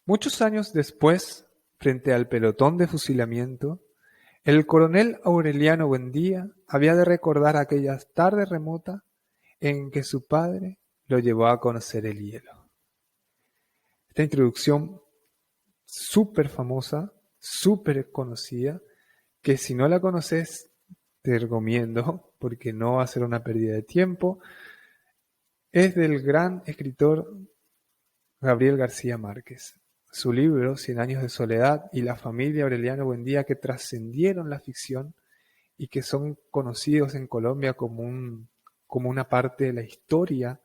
Muchos años después, frente al pelotón de fusilamiento, el coronel Aureliano Buendía había de recordar aquella tarde remota en que su padre lo llevó a conocer el hielo. Esta introducción súper famosa, súper conocida, que si no la conoces, te recomiendo, porque no va a ser una pérdida de tiempo, es del gran escritor Gabriel García Márquez. Su libro, Cien años de soledad, y la familia Aureliano Buendía, que trascendieron la ficción y que son conocidos en Colombia como una parte de la historia,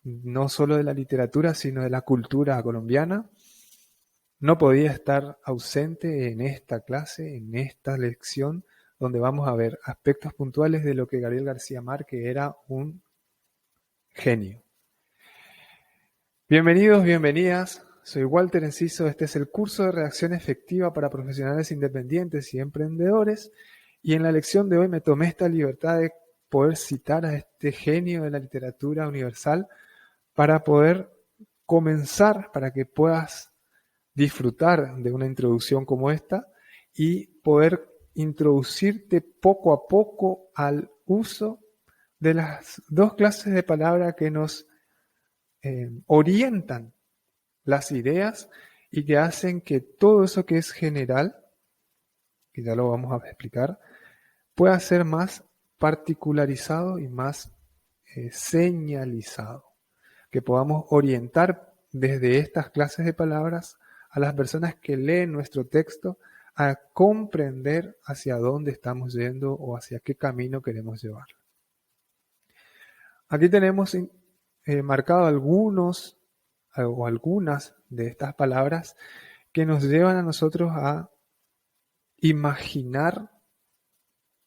no solo de la literatura, sino de la cultura colombiana, no podía estar ausente en esta clase, en esta lección, donde vamos a ver aspectos puntuales de lo que Gabriel García Márquez era un genio. Bienvenidos, bienvenidas. Soy Walter Enciso. Este es el curso de redacción efectiva para profesionales independientes y emprendedores. Y en la lección de hoy me tomé esta libertad de poder citar a este genio de la literatura universal para poder comenzar, para que puedas disfrutar de una introducción como esta y poder introducirte poco a poco al uso de las dos clases de palabra que nos orientan las ideas y que hacen que todo eso que es general, que ya lo vamos a explicar, pueda ser más particularizado y más señalizado. Que podamos orientar desde estas clases de palabras a las personas que leen nuestro texto a comprender hacia dónde estamos yendo o hacia qué camino queremos llevar. Aquí tenemos marcado algunos o algunas de estas palabras que nos llevan a nosotros a imaginar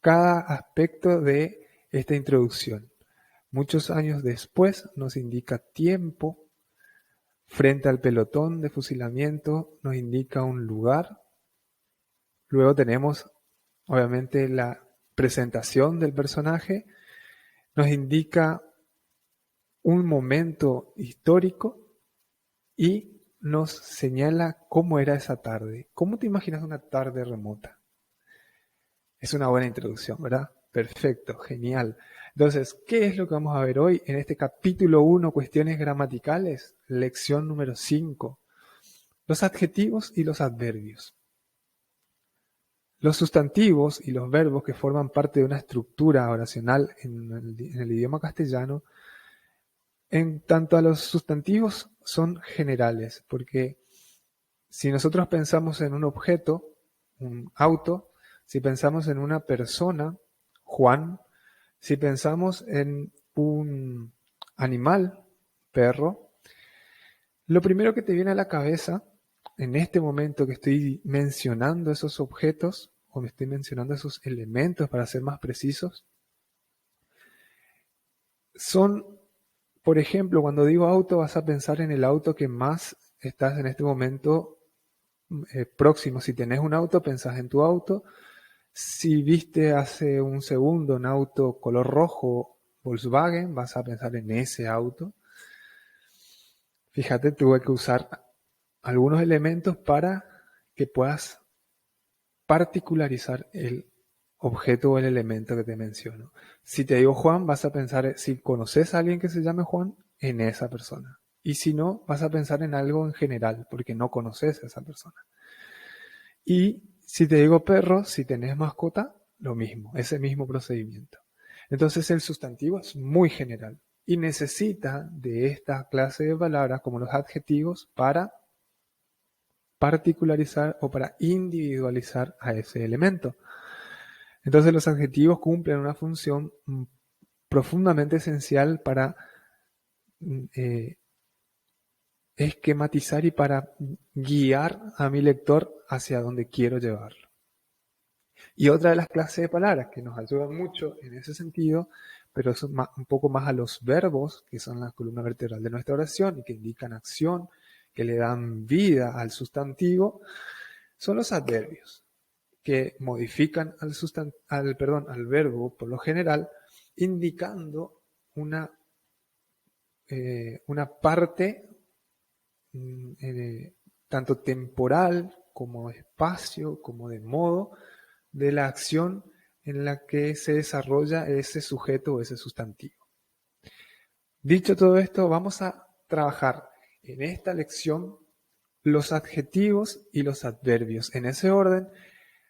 cada aspecto de esta introducción. Muchos años después nos indica tiempo, frente al pelotón de fusilamiento nos indica un lugar. Luego tenemos, obviamente, la presentación del personaje, nos indica un momento histórico y nos señala cómo era esa tarde. ¿Cómo te imaginas una tarde remota? Es una buena introducción, ¿verdad? Perfecto, genial. Entonces, ¿qué es lo que vamos a ver hoy en este capítulo 1, cuestiones gramaticales? Lección número 5. Los adjetivos y los adverbios. Los sustantivos y los verbos que forman parte de una estructura oracional en el idioma castellano, en tanto a los sustantivos son generales, porque si nosotros pensamos en un objeto, un auto, si pensamos en una persona, Juan, si pensamos en un animal, perro, lo primero que te viene a la cabeza en este momento que estoy mencionando esos objetos, o me estoy mencionando esos elementos para ser más precisos, son, por ejemplo, cuando digo auto vas a pensar en el auto que más estás en este momento próximo. Si tenés un auto, pensás en tu auto. Si viste hace un segundo un auto color rojo Volkswagen, vas a pensar en ese auto. Fíjate, tuve que usar algunos elementos para que puedas particularizar el objeto o el elemento que te menciono. Si te digo Juan, vas a pensar, si conoces a alguien que se llame Juan, en esa persona. Y si no, vas a pensar en algo en general, porque no conoces a esa persona. Y si te digo perro, si tenés mascota, lo mismo, ese mismo procedimiento. Entonces el sustantivo es muy general y necesita de esta clase de palabras como los adjetivos para particularizar o para individualizar a ese elemento. Entonces los adjetivos cumplen una función profundamente esencial para esquematizar y para guiar a mi lector hacia donde quiero llevarlo. Y otra de las clases de palabras que nos ayudan mucho en ese sentido, pero son un poco más a los verbos, que son la columna vertebral de nuestra oración y que indican acción, que le dan vida al sustantivo, son los adverbios, que modifican al verbo por lo general, indicando una parte tanto temporal como espacio, como de modo, de la acción en la que se desarrolla ese sujeto o ese sustantivo. Dicho todo esto, vamos a trabajar en esta lección los adjetivos y los adverbios. En ese orden,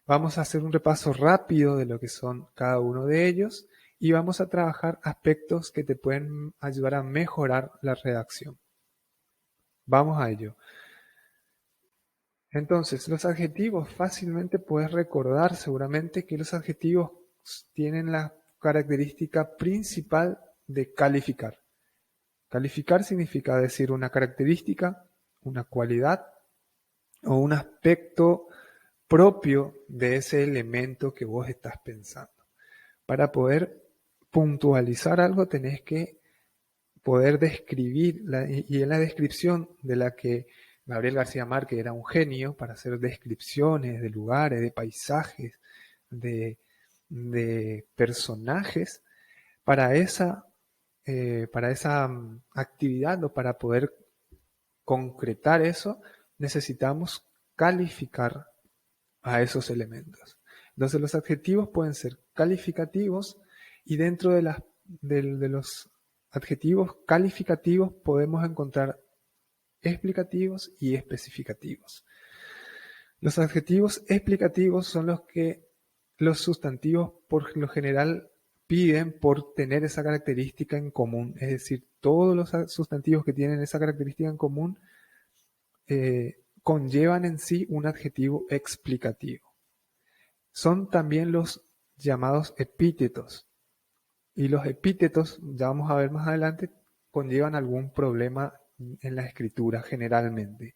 vamos a hacer un repaso rápido de lo que son cada uno de ellos y vamos a trabajar aspectos que te pueden ayudar a mejorar la redacción. Vamos a ello. Entonces, los adjetivos, fácilmente puedes recordar seguramente que los adjetivos tienen la característica principal de calificar. Calificar significa decir una característica, una cualidad o un aspecto propio de ese elemento que vos estás pensando. Para poder puntualizar algo tenés que poder describir, y en la descripción de la que Gabriel García Márquez era un genio para hacer descripciones de lugares, de paisajes, de personajes, para esa actividad o para poder concretar eso, necesitamos calificar a esos elementos. Entonces los adjetivos pueden ser calificativos y dentro de los adjetivos calificativos podemos encontrar explicativos y especificativos. Los adjetivos explicativos son los que los sustantivos por lo general piden por tener esa característica en común. Es decir, todos los sustantivos que tienen esa característica en común conllevan en sí un adjetivo explicativo. Son también los llamados epítetos. Y los epítetos, ya vamos a ver más adelante, conllevan algún problema en la escritura generalmente.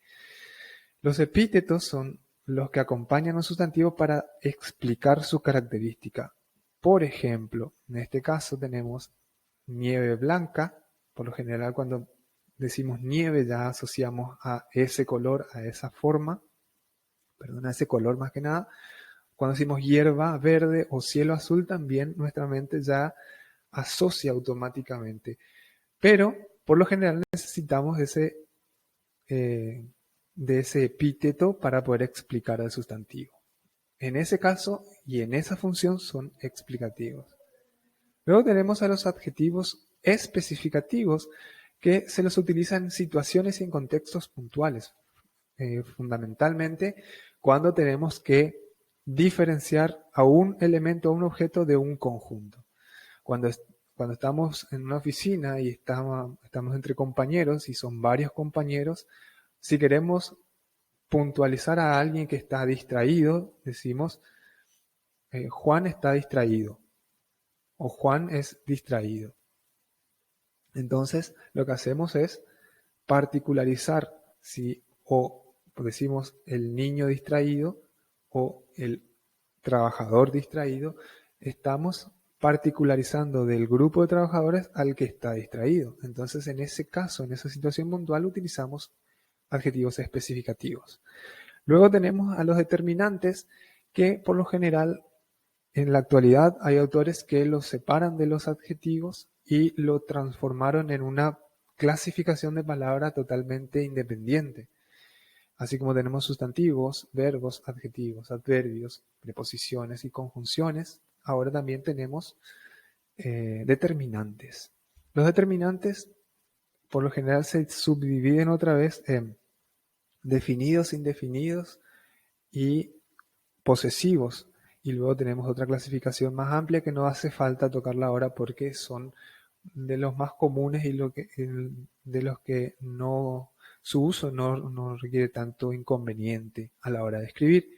Los epítetos son los que acompañan a un sustantivo para explicar su característica. Por ejemplo, en este caso tenemos nieve blanca. Por lo general, cuando decimos nieve ya asociamos a ese color, a esa forma, a ese color más que nada. Cuando decimos hierba verde o cielo azul, también nuestra mente ya asocia automáticamente. Pero por lo general necesitamos de ese epíteto para poder explicar el sustantivo. En ese caso y en esa función son explicativos. Luego tenemos a los adjetivos especificativos que se los utiliza en situaciones y en contextos puntuales. Fundamentalmente cuando tenemos que diferenciar a un elemento, a un objeto de un conjunto. Cuando estamos en una oficina y estamos entre compañeros y son varios compañeros, si queremos puntualizar a alguien que está distraído, decimos Juan está distraído o Juan es distraído. Entonces lo que hacemos es particularizar o decimos el niño distraído o el trabajador distraído, estamos particularizando del grupo de trabajadores al que está distraído. Entonces, en ese caso, en esa situación puntual, utilizamos adjetivos especificativos. Luego tenemos a los determinantes que, por lo general, en la actualidad hay autores que los separan de los adjetivos y lo transformaron en una clasificación de palabra totalmente independiente. Así como tenemos sustantivos, verbos, adjetivos, adverbios, preposiciones y conjunciones, ahora también tenemos determinantes. Los determinantes por lo general se subdividen otra vez en definidos, indefinidos y posesivos. Y luego tenemos otra clasificación más amplia que no hace falta tocarla ahora porque son de los más comunes y de los que su uso no requiere tanto inconveniente a la hora de escribir.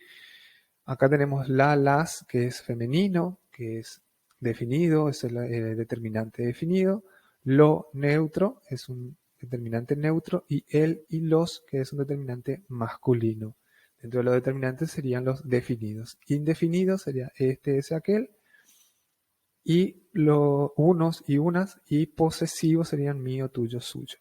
Acá tenemos las, que es femenino, que es definido, es el determinante definido. Lo neutro es un determinante neutro y el y los, que es un determinante masculino. Dentro de los determinantes serían los definidos. Indefinidos sería este, ese, aquel. Y los unos y unas y posesivos serían mío, tuyo, suyo.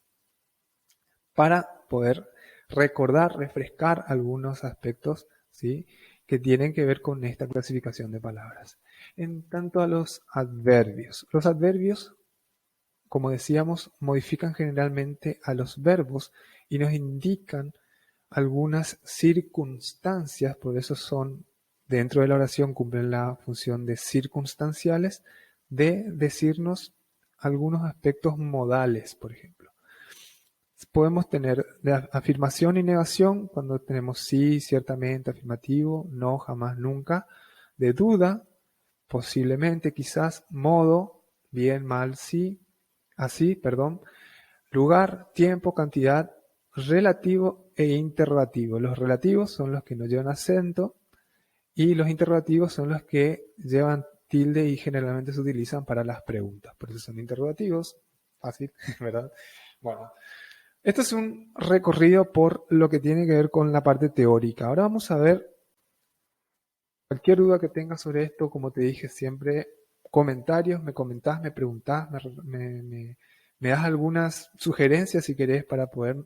Para poder recordar, refrescar algunos aspectos, ¿sí?, que tienen que ver con esta clasificación de palabras. En tanto a los adverbios. Los adverbios, como decíamos, modifican generalmente a los verbos y nos indican algunas circunstancias, por eso son, dentro de la oración cumplen la función de circunstanciales, de decirnos algunos aspectos modales, por ejemplo. Podemos tener de afirmación y negación cuando tenemos sí, ciertamente, afirmativo, no, jamás, nunca, de duda, posiblemente, quizás, modo, bien, mal, sí, así, perdón, lugar, tiempo, cantidad, relativo e interrogativo. Los relativos son los que no llevan acento y los interrogativos son los que llevan tilde y generalmente se utilizan para las preguntas. Por eso son interrogativos. Fácil, ¿verdad? Bueno, esto es un recorrido por lo que tiene que ver con la parte teórica. Ahora vamos a ver cualquier duda que tengas sobre esto. Como te dije siempre, comentarios, me comentás, me preguntás, me das algunas sugerencias si querés para poder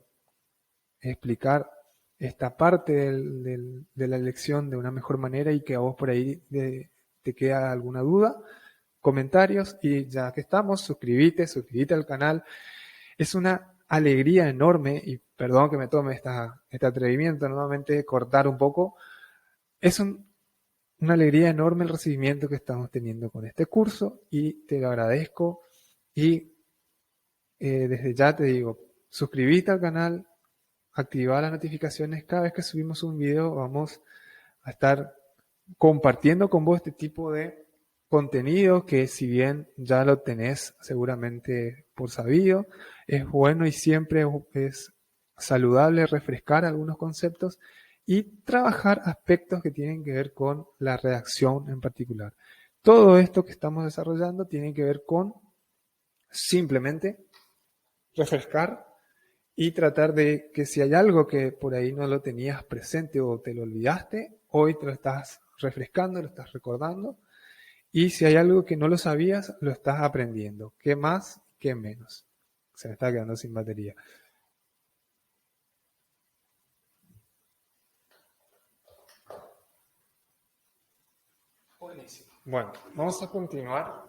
explicar esta parte de la lección de una mejor manera y que a vos por ahí te queda alguna duda. Comentarios, y ya que estamos, suscríbete al canal. Es una alegría enorme, y perdón que me tome este atrevimiento nuevamente de cortar un poco, es una alegría enorme el recibimiento que estamos teniendo con este curso y te lo agradezco. Y desde ya te digo, suscríbete al canal, activa las notificaciones. Cada vez que subimos un video vamos a estar compartiendo con vos este tipo de contenido que, si bien ya lo tenés seguramente por sabido, es bueno y siempre es saludable refrescar algunos conceptos y trabajar aspectos que tienen que ver con la redacción en particular. Todo esto que estamos desarrollando tiene que ver con simplemente refrescar y tratar de que si hay algo que por ahí no lo tenías presente o te lo olvidaste, hoy te lo estás refrescando, lo estás recordando. Y si hay algo que no lo sabías, lo estás aprendiendo. ¿Qué más? ¿Qué menos? Se me está quedando sin batería. Buenísimo. Bueno, vamos a continuar.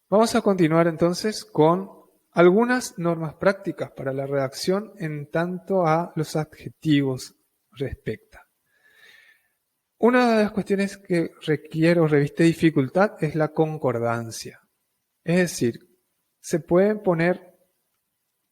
Vamos a continuar entonces con algunas normas prácticas para la redacción en tanto a los adjetivos respecta. Una de las cuestiones que requiere o reviste dificultad es la concordancia. Es decir, se pueden poner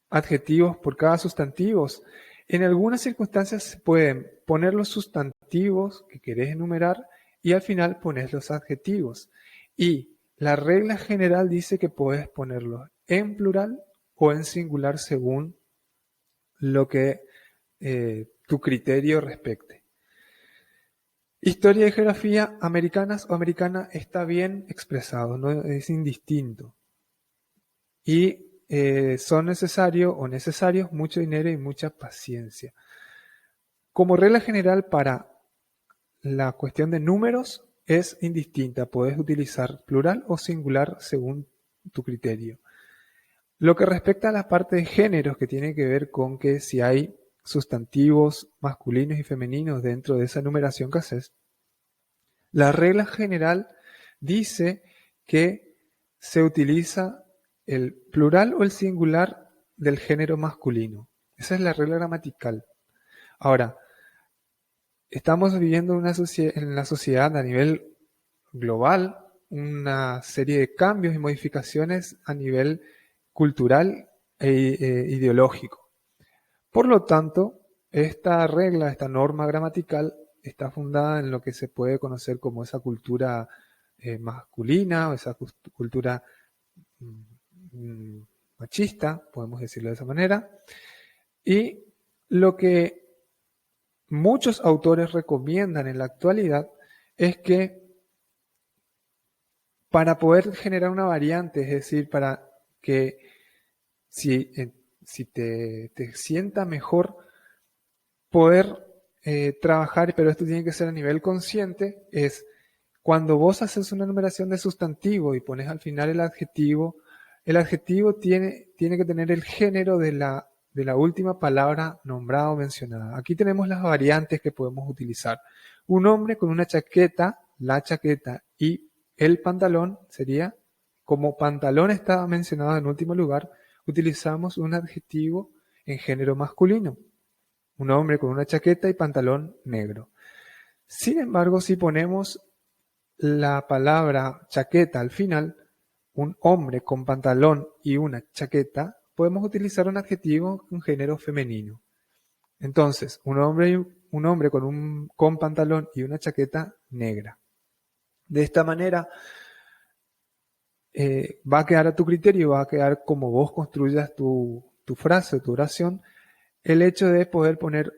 adjetivos por cada sustantivos. En algunas circunstancias se pueden poner los sustantivos que querés enumerar y al final pones los adjetivos. Y la regla general dice que puedes ponerlos en plural o en singular según lo que tu criterio respecte. Historia y geografía americanas o americana está bien expresado, no es indistinto. Y son necesarios mucho dinero y mucha paciencia. Como regla general para la cuestión de números es indistinta, puedes utilizar plural o singular según tu criterio. Lo que respecta a la parte de géneros, que tiene que ver con que si hay sustantivos masculinos y femeninos dentro de esa numeración que haces, la regla general dice que se utiliza el plural o el singular del género masculino. Esa es la regla gramatical. Ahora, estamos viviendo en la sociedad a nivel global una serie de cambios y modificaciones a nivel cultural e ideológico. Por lo tanto, esta regla, esta norma gramatical, está fundada en lo que se puede conocer como esa cultura masculina o esa cultura machista, podemos decirlo de esa manera. Y lo que muchos autores recomiendan en la actualidad es que para poder generar una variante, es decir, para que si te sienta mejor poder trabajar, pero esto tiene que ser a nivel consciente, es cuando vos haces una numeración de sustantivo y pones al final el adjetivo tiene que tener el género de la última palabra nombrada o mencionada. Aquí tenemos las variantes que podemos utilizar. Un hombre con una chaqueta, la chaqueta y el pantalón sería, como pantalón está mencionado en último lugar, utilizamos un adjetivo en género masculino. Un hombre con una chaqueta y pantalón negro. Sin embargo, si ponemos la palabra chaqueta al final, un hombre con pantalón y una chaqueta, podemos utilizar un adjetivo en género femenino. Entonces, un hombre con pantalón y una chaqueta negra. De esta manera, va a quedar a tu criterio, va a quedar como vos construyas tu frase, tu oración, el hecho de poder poner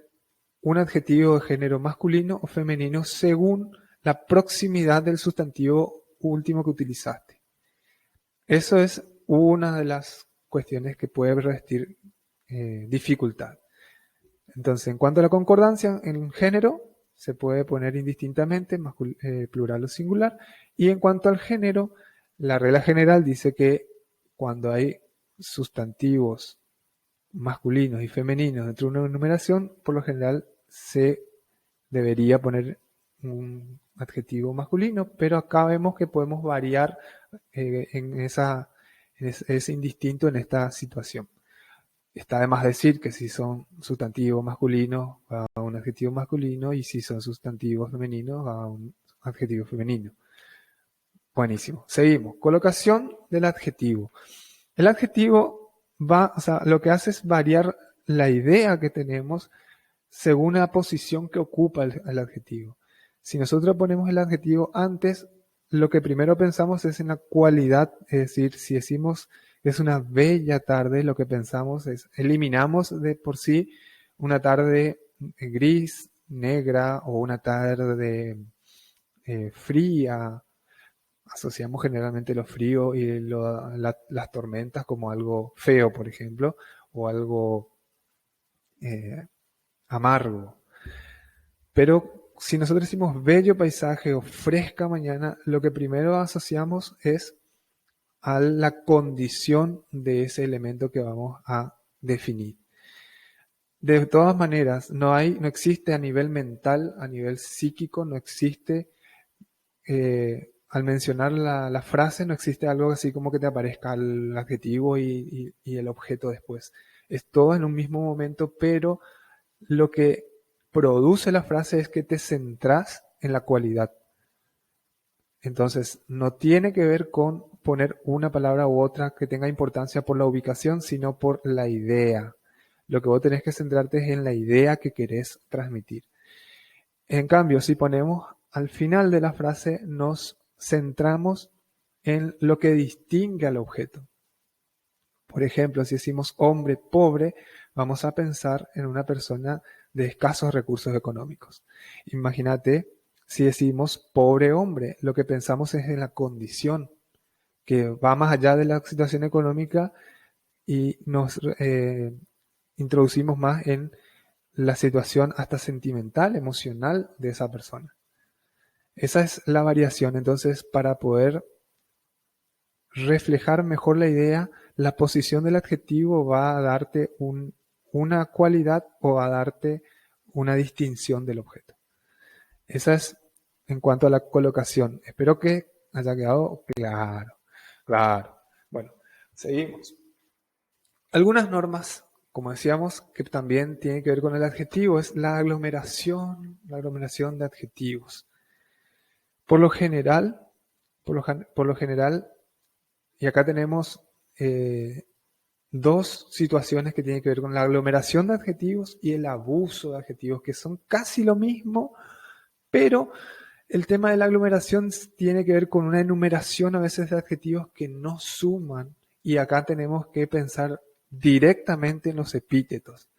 un adjetivo de género masculino o femenino según la proximidad del sustantivo último que utilizaste. Eso es una de las cuestiones que puede revestir dificultad. Entonces, en cuanto a la concordancia en género, se puede poner indistintamente plural o singular. Y en cuanto al género, la regla general dice que cuando hay sustantivos masculinos y femeninos dentro de una enumeración, por lo general se debería poner un adjetivo masculino, pero acá vemos que podemos variar en ese indistinto en esta situación. Está de más decir que si son sustantivos masculinos va a un adjetivo masculino y si son sustantivos femeninos va a un adjetivo femenino. Buenísimo. Seguimos. Colocación del adjetivo. El adjetivo lo que hace es variar la idea que tenemos según la posición que ocupa el adjetivo. Si nosotros ponemos el adjetivo antes, lo que primero pensamos es en la cualidad, es decir, si decimos es una bella tarde, lo que pensamos es, eliminamos de por sí una tarde gris, negra o una tarde fría. Asociamos generalmente lo frío y las tormentas como algo feo, por ejemplo, o algo amargo. Pero si nosotros decimos bello paisaje o fresca mañana, lo que primero asociamos es a la condición de ese elemento que vamos a definir. De todas maneras, no existe a nivel mental, a nivel psíquico, no existe, al mencionar la frase, no existe algo así como que te aparezca el adjetivo y el objeto después. Es todo en un mismo momento, pero lo que produce la frase es que te centras en la cualidad. Entonces, no tiene que ver con poner una palabra u otra que tenga importancia por la ubicación, sino por la idea. Lo que vos tenés que centrarte es en la idea que querés transmitir. En cambio, si ponemos al final de la frase, nos centramos en lo que distingue al objeto. Por ejemplo, si decimos hombre pobre, vamos a pensar en una persona de escasos recursos económicos. Imagínate si decimos pobre hombre, lo que pensamos es en la condición, que va más allá de la situación económica y nos introducimos más en la situación hasta sentimental, emocional de esa persona. Esa es la variación. Entonces, para poder reflejar mejor la idea, la posición del adjetivo va a darte una cualidad o va a darte una distinción del objeto. Esa es en cuanto a la colocación. Espero que haya quedado claro. Claro. Bueno, seguimos. Algunas normas, como decíamos, que también tienen que ver con el adjetivo, es la aglomeración de adjetivos. Por lo general, y acá tenemos dos situaciones que tienen que ver con la aglomeración de adjetivos y el abuso de adjetivos, que son casi lo mismo, pero el tema de la aglomeración tiene que ver con una enumeración a veces de adjetivos que no suman, y acá tenemos que pensar directamente en los epítetos.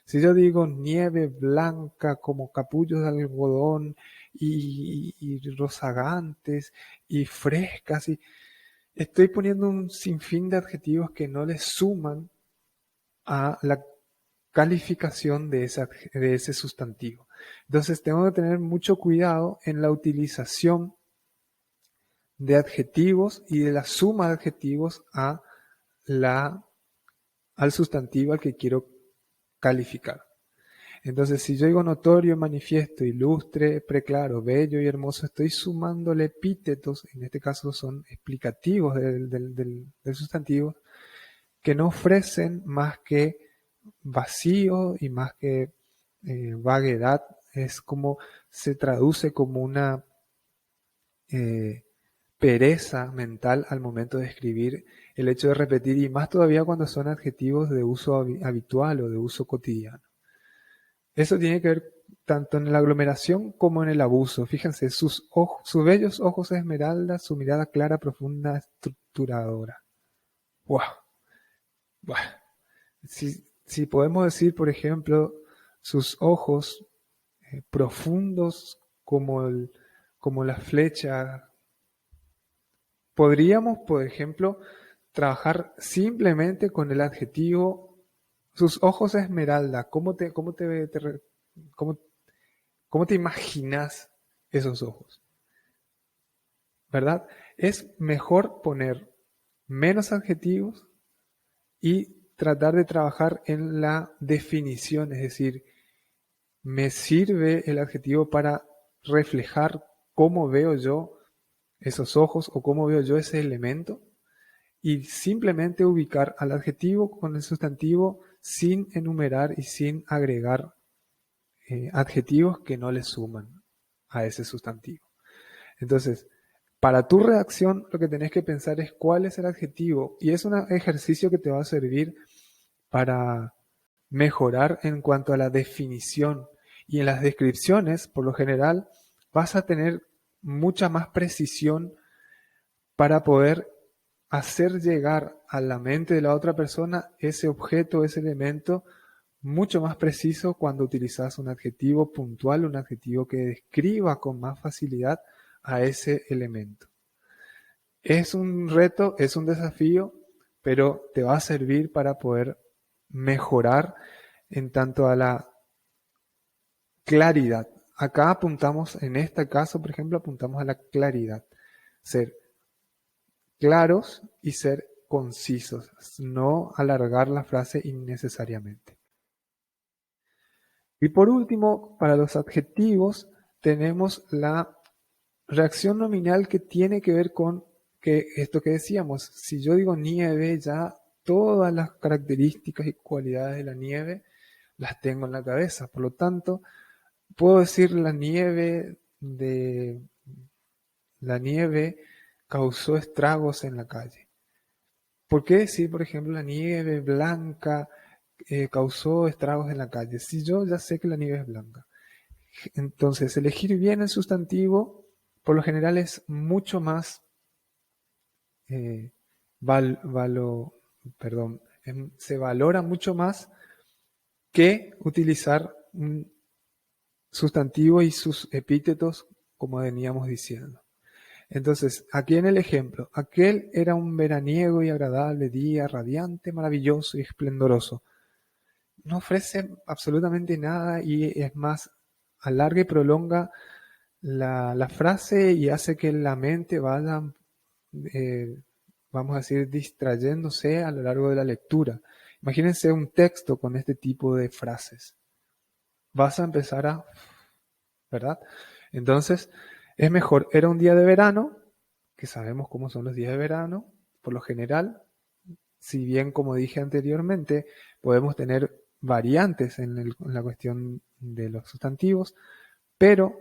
Si yo digo nieve blanca como capullos de algodón y rozagantes y frescas, estoy poniendo un sinfín de adjetivos que no le suman a la calificación de ese sustantivo. Entonces tengo que tener mucho cuidado en la utilización de adjetivos y de la suma de adjetivos al sustantivo al que quiero calificar. Entonces, si yo digo notorio, manifiesto, ilustre, preclaro, bello y hermoso, estoy sumándole epítetos, en este caso son explicativos del sustantivo, que no ofrecen más que vacío y más que vaguedad. Es como se traduce como una pereza mental al momento de escribir, el hecho de repetir, y más todavía cuando son adjetivos de uso habitual o de uso cotidiano. Eso tiene que ver tanto en la aglomeración como en el abuso. Fíjense, sus bellos ojos esmeralda, su mirada clara, profunda, estructuradora. ¡Wow! ¡Wow! Si podemos decir, por ejemplo, sus ojos profundos como la flecha, podríamos, por ejemplo, trabajar simplemente con el adjetivo sus ojos esmeralda. Cómo, cómo te imaginas esos ojos? ¿Verdad? Es mejor poner menos adjetivos y tratar de trabajar en la definición, es decir, me sirve el adjetivo para reflejar cómo veo yo esos ojos o cómo veo yo ese elemento, y simplemente ubicar al adjetivo con el sustantivo sin enumerar y sin agregar adjetivos que no le suman a ese sustantivo. Entonces, para tu redacción lo que tenés que pensar es cuál es el adjetivo, y es un ejercicio que te va a servir para mejorar en cuanto a la definición. Y en las descripciones, por lo general, vas a tener mucha más precisión para poder hacer llegar a la mente de la otra persona ese objeto, ese elemento, mucho más preciso cuando utilizas un adjetivo puntual, un adjetivo que describa con más facilidad a ese elemento. Es un reto, es un desafío, pero te va a servir para poder mejorar en tanto a la claridad. Acá apuntamos, en este caso, por ejemplo, apuntamos a la claridad. Ser claros y ser concisos, no alargar la frase innecesariamente. Y por último, para los adjetivos, tenemos la reacción nominal que tiene que ver con que esto que decíamos, si yo digo nieve, ya todas las características y cualidades de la nieve las tengo en la cabeza. Por lo tanto, puedo decir la nieve causó estragos en la calle. ¿Por qué decir, por ejemplo, la nieve blanca causó estragos en la calle? Si yo ya sé que la nieve es blanca. Entonces, elegir bien el sustantivo, por lo general, es mucho más eh, se valora mucho más que utilizar un sustantivo y sus epítetos, como veníamos diciendo. Entonces, aquí en el ejemplo, aquel era un veraniego y agradable día, radiante, maravilloso y esplendoroso. No ofrece absolutamente nada y es más, alarga y prolonga la frase y hace que la mente vaya, vamos a decir, distrayéndose a lo largo de la lectura. Imagínense un texto con este tipo de frases. Vas a empezar ¿verdad? Entonces, es mejor, era un día de verano, que sabemos cómo son los días de verano, por lo general, si bien como dije anteriormente, podemos tener variantes en la cuestión de los sustantivos, pero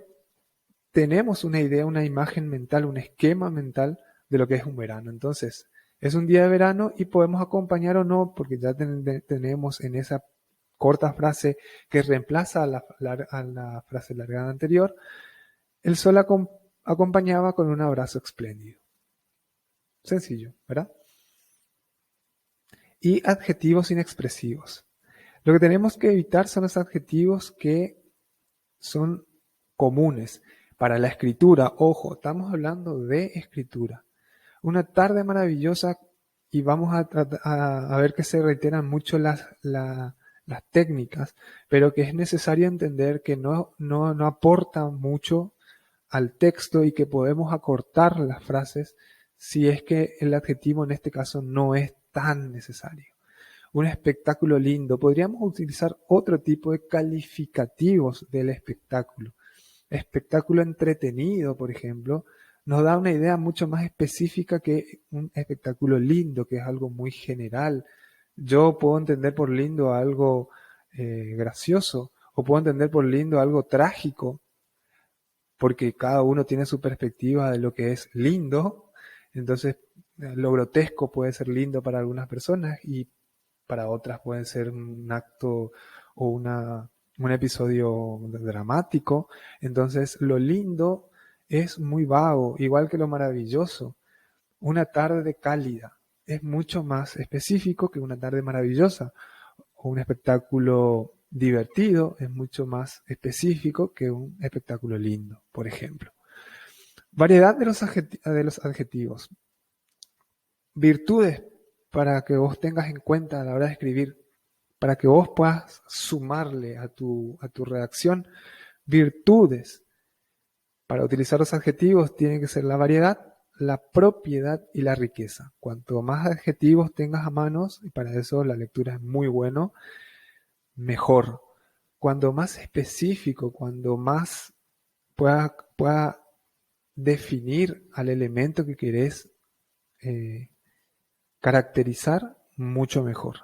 tenemos una idea, una imagen mental, un esquema mental de lo que es un verano. Entonces, es un día de verano y podemos acompañar o no, porque ya tenemos en esa corta frase que reemplaza a la frase largada anterior, el sol acompañaba con un abrazo espléndido. Sencillo, ¿verdad? Y adjetivos inexpresivos. Lo que tenemos que evitar son los adjetivos que son comunes para la escritura. Ojo, estamos hablando de escritura. Una tarde maravillosa, y vamos a ver que se reiteran mucho las técnicas, pero que es necesario entender que no aporta mucho al texto y que podemos acortar las frases si es que el adjetivo en este caso no es tan necesario. Un espectáculo lindo. Podríamos utilizar otro tipo de calificativos del espectáculo. Espectáculo entretenido, por ejemplo, nos da una idea mucho más específica que un espectáculo lindo, que es algo muy general. Yo puedo entender por lindo algo gracioso, o puedo entender por lindo algo trágico, porque cada uno tiene su perspectiva de lo que es lindo. Entonces, lo grotesco puede ser lindo para algunas personas y para otras puede ser un acto o un episodio dramático. Entonces, lo lindo es muy vago, igual que lo maravilloso. Una tarde cálida es mucho más específico que una tarde maravillosa, o un espectáculo divertido es mucho más específico que un espectáculo lindo, por ejemplo. Variedad de los adjetivos. Virtudes para que vos tengas en cuenta a la hora de escribir, para que vos puedas sumarle a tu redacción. Virtudes para utilizar los adjetivos tienen que ser la variedad, la propiedad y la riqueza. Cuanto más adjetivos tengas a manos, y para eso la lectura es muy bueno, mejor. Cuando más específico, cuando más pueda definir al elemento que querés caracterizar, mucho mejor.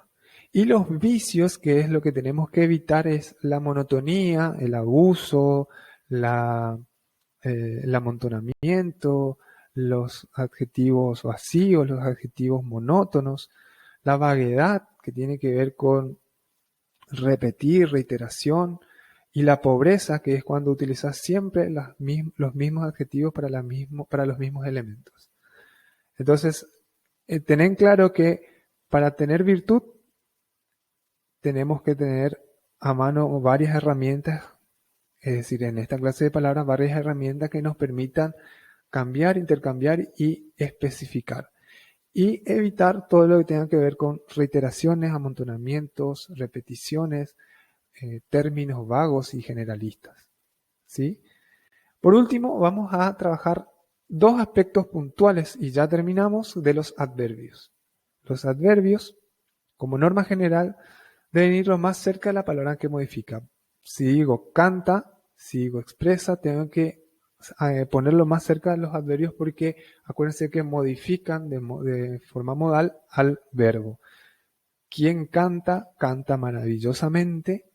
Y los vicios, que es lo que tenemos que evitar, es la monotonía, el abuso, el amontonamiento, los adjetivos vacíos, los adjetivos monótonos, la vaguedad, que tiene que ver con repetir, reiteración, y la pobreza, que es cuando utilizas siempre los mismos adjetivos para los mismos elementos. Entonces, ten claro que para tener virtud tenemos que tener a mano varias herramientas, es decir, en esta clase de palabras, varias herramientas que nos permitan cambiar, intercambiar y especificar. Y evitar todo lo que tenga que ver con reiteraciones, amontonamientos, repeticiones, términos vagos y generalistas. ¿Sí? Por último, vamos a trabajar dos aspectos puntuales y ya terminamos de los adverbios. Los adverbios, como norma general, deben ir lo más cerca de la palabra que modifica. Si digo canta, si digo expresa, tengo que ponerlo más cerca de los adverbios porque acuérdense que modifican de forma modal al verbo. Quien canta, canta maravillosamente,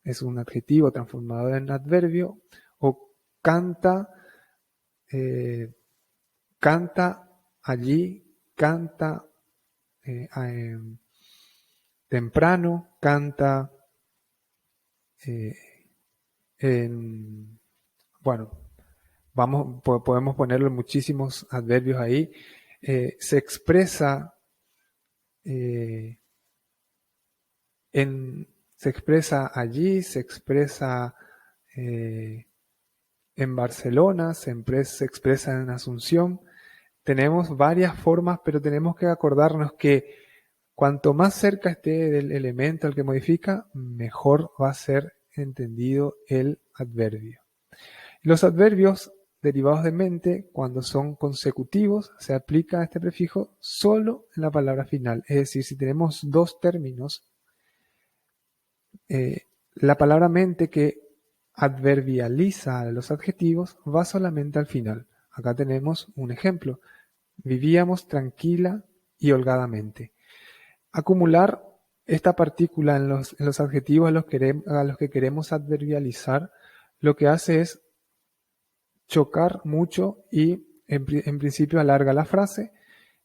es un adjetivo transformado en adverbio, o canta, canta allí, canta temprano, canta bueno, podemos ponerle muchísimos adverbios ahí. Se expresa se expresa allí, se expresa en Barcelona, se expresa en Asunción. Tenemos varias formas, pero tenemos que acordarnos que cuanto más cerca esté del elemento al que modifica, mejor va a ser entendido el adverbio. Los adverbios derivados de mente, cuando son consecutivos, se aplica este prefijo solo en la palabra final. Es decir, si tenemos dos términos, la palabra mente que adverbializa a los adjetivos va solamente al final. Acá tenemos un ejemplo. Vivíamos tranquila y holgadamente. Acumular esta partícula en los adjetivos a los que queremos adverbializar, lo que hace es chocar mucho y en principio alarga la frase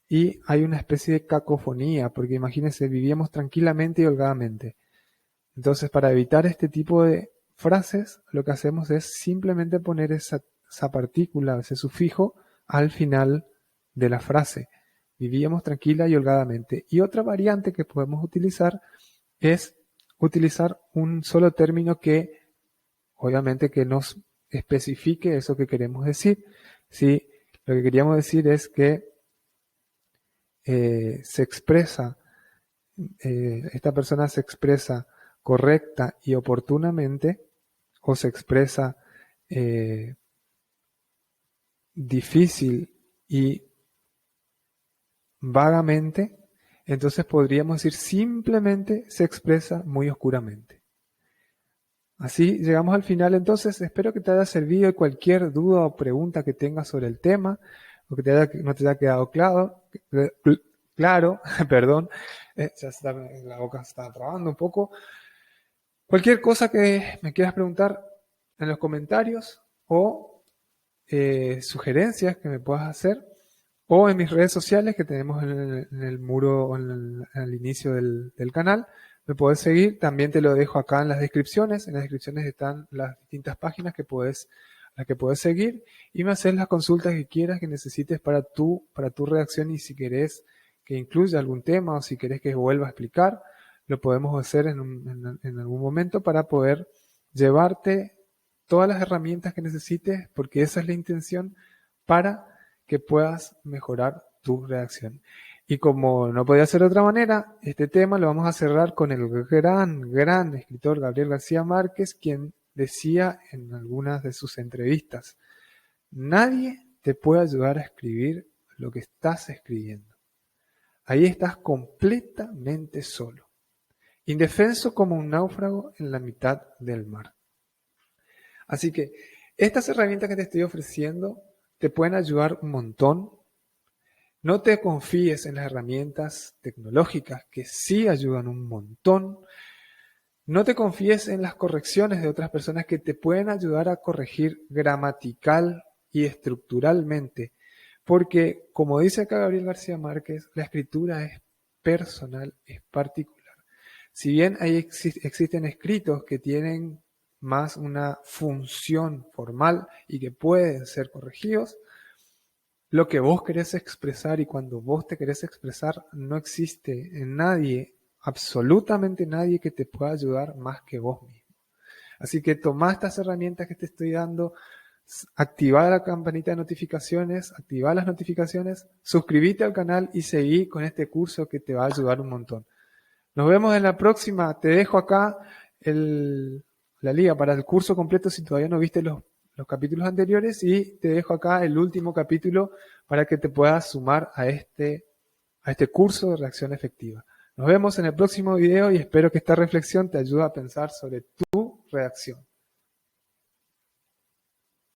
y hay una especie de cacofonía, porque imagínense, vivíamos tranquilamente y holgadamente. Entonces, para evitar este tipo de frases, lo que hacemos es simplemente poner esa partícula, ese sufijo, al final de la frase. Vivíamos tranquila y holgadamente. Y otra variante que podemos utilizar es utilizar un solo término que, obviamente, que nos especifique eso que queremos decir. ¿Sí? Lo que queríamos decir es que se expresa, esta persona se expresa correcta y oportunamente, o se expresa difícil y vagamente, entonces podríamos decir simplemente se expresa muy oscuramente. Así llegamos al final. Entonces espero que te haya servido y cualquier duda o pregunta que tengas sobre el tema o que no te haya quedado claro, perdón, La boca se está trabando un poco. Cualquier cosa que me quieras preguntar en los comentarios o sugerencias que me puedas hacer o en mis redes sociales que tenemos en el muro o en el inicio del canal. Me puedes seguir, también te lo dejo acá en las descripciones. En las descripciones están las distintas páginas las que puedes seguir y me haces las consultas que quieras, que necesites para tu redacción, y si querés que incluya algún tema o si querés que vuelva a explicar, lo podemos hacer en algún momento para poder llevarte todas las herramientas que necesites, porque esa es la intención, para que puedas mejorar tu redacción. Y como no podía ser de otra manera, este tema lo vamos a cerrar con el gran escritor Gabriel García Márquez, quien decía en algunas de sus entrevistas: nadie te puede ayudar a escribir lo que estás escribiendo. Ahí estás completamente solo, indefenso como un náufrago en la mitad del mar. Así que estas herramientas que te estoy ofreciendo te pueden ayudar un montón. No te confíes en las herramientas tecnológicas, que sí ayudan un montón. No te confíes en las correcciones de otras personas que te pueden ayudar a corregir gramatical y estructuralmente. Porque, como dice acá Gabriel García Márquez, la escritura es personal, es particular. Si bien existen escritos que tienen más una función formal y que pueden ser corregidos, lo que vos querés expresar y cuando vos te querés expresar, no existe en nadie, absolutamente nadie, que te pueda ayudar más que vos mismo. Así que toma estas herramientas que te estoy dando, activa la campanita de notificaciones, activa las notificaciones, suscríbete al canal y seguí con este curso que te va a ayudar un montón. Nos vemos en la próxima. Te dejo acá la liga para el curso completo si todavía no viste los capítulos anteriores, y te dejo acá el último capítulo para que te puedas sumar a este curso de redacción efectiva. Nos vemos en el próximo video y espero que esta reflexión te ayude a pensar sobre tu redacción.